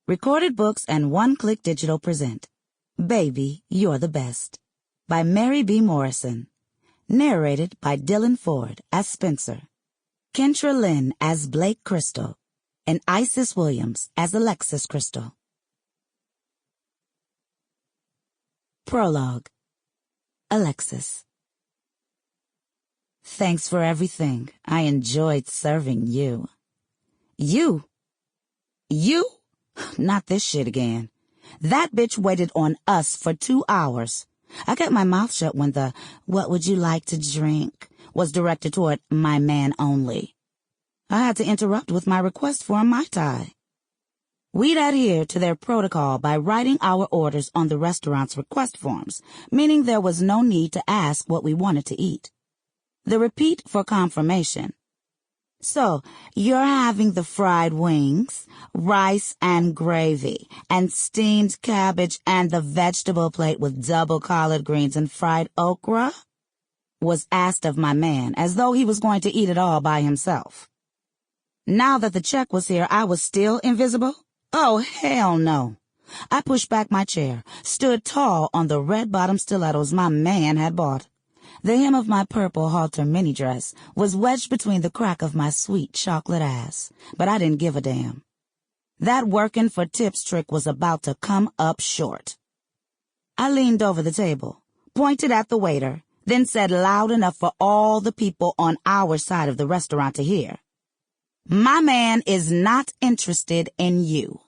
Recorded Books and One Click Digital present Baby, You're the Best by Mary B. Morrison. Narrated by Dylan Ford as Spencer, Kentra Lynn as Blake Crystal, and Isis Williams as Alexis Crystal. Prologue. Alexis. Thanks for everything. I enjoyed serving you. You? Not this shit again. That bitch waited on us for 2 hours. I kept my mouth shut when the "what would you like to drink" was directed toward my man only. I had to interrupt with my request for a Mai Tai. We'd adhere to their protocol by writing our orders on the restaurant's request forms, meaning there was no need to ask what we wanted to eat. The repeat for confirmation. So, you're having the fried wings, rice and gravy, and steamed cabbage and the vegetable plate with double collard greens and fried okra? Was asked of my man, as though he was going to eat it all by himself. Now that the check was here, I was still invisible? Oh, hell no. I pushed back my chair, stood tall on the red-bottom stilettos my man had bought. The hem of my purple halter mini-dress was wedged between the crack of my sweet chocolate ass, but I didn't give a damn. That working for tips trick was about to come up short. I leaned over the table, pointed at the waiter, then said loud enough for all the people on our side of the restaurant to hear, "My man is not interested in you."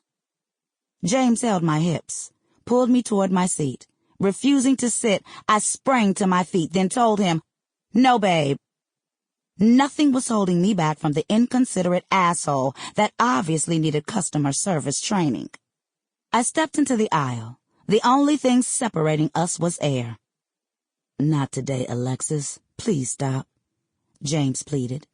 James held my hips, pulled me toward my seat. Refusing to sit, I sprang to my feet, then told him, "No, babe." Nothing was holding me back from the inconsiderate asshole that obviously needed customer service training. I stepped into the aisle. The only thing separating us was air. "Not today, Alexis. Please stop," James pleaded.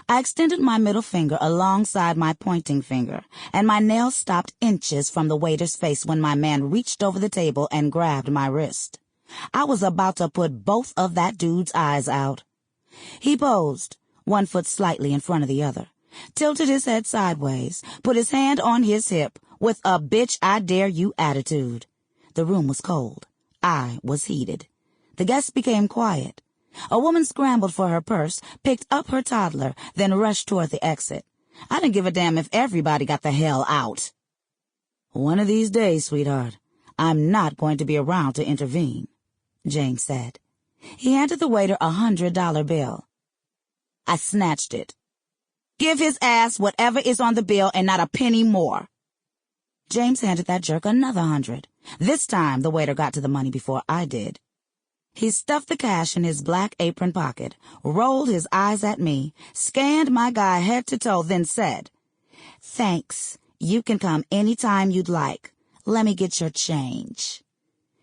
I extended my middle finger alongside my pointing finger, and my nails stopped inches from the waiter's face when my man reached over the table and grabbed my wrist. I was about to put both of that dude's eyes out. He posed, one foot slightly in front of the other, tilted his head sideways, put his hand on his hip with a "bitch I dare you" attitude. The room was cold. I was heated. The guests became quiet. A woman scrambled for her purse, picked up her toddler, then rushed toward the exit. I didn't give a damn if everybody got the hell out. "One of these days, sweetheart, I'm not going to be around to intervene," James said. He handed the waiter a $100 bill. I snatched it. "Give his ass whatever is on the bill and not a penny more." James handed that jerk another $100. This time the waiter got to the money before I did. He stuffed the cash in his black apron pocket, rolled his eyes at me, scanned my guy head to toe, then said, "Thanks. You can come any time you'd like. Let me get your change."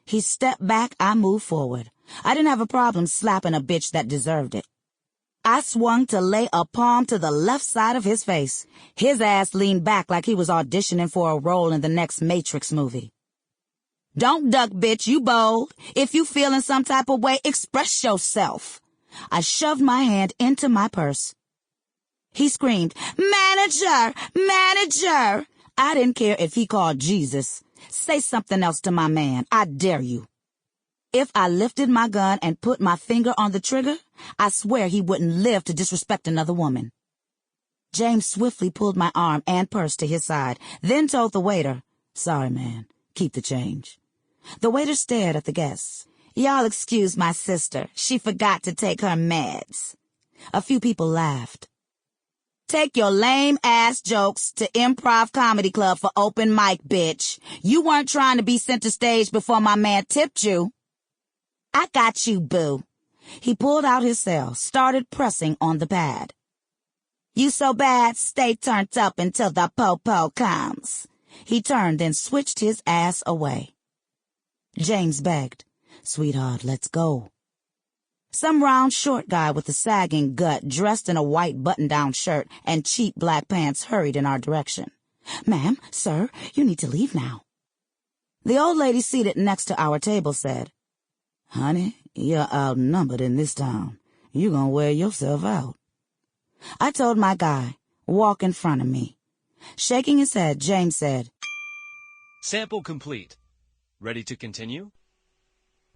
He stepped back, I moved forward. I didn't have a problem slapping a bitch that deserved it. I swung to lay a palm to the left side of his face. His ass leaned back like he was auditioning for a role in the next Matrix movie. "Don't duck, bitch, you bold. If you feeling some type of way, express yourself." I shoved my hand into my purse. He screamed, "Manager! Manager!" I didn't care if he called Jesus. Say something else to my man. I dare you. If I lifted my gun and put my finger on the trigger, I swear he wouldn't live to disrespect another woman. James swiftly pulled my arm and purse to his side, then told the waiter, "Sorry, man. Keep the change." The waiter stared at the guests. "Y'all excuse my sister. She forgot to take her meds." A few people laughed. "Take your lame-ass jokes to Improv Comedy Club for open mic, bitch. You weren't trying to be center stage before my man tipped you." "I got you, boo." He pulled out his cell, started pressing on the pad. "You so bad, stay turned up until the po-po comes." He turned, then switched his ass away. James begged, "Sweetheart, let's go." Some round short guy with a sagging gut, dressed in a white button-down shirt and cheap black pants, hurried in our direction. "Ma'am, sir, you need to leave now." The old lady seated next to our table said, "Honey, you're outnumbered in this town. You're gonna wear yourself out." I told my guy, "Walk in front of me." Shaking his head, James said, Sample complete. Ready to continue?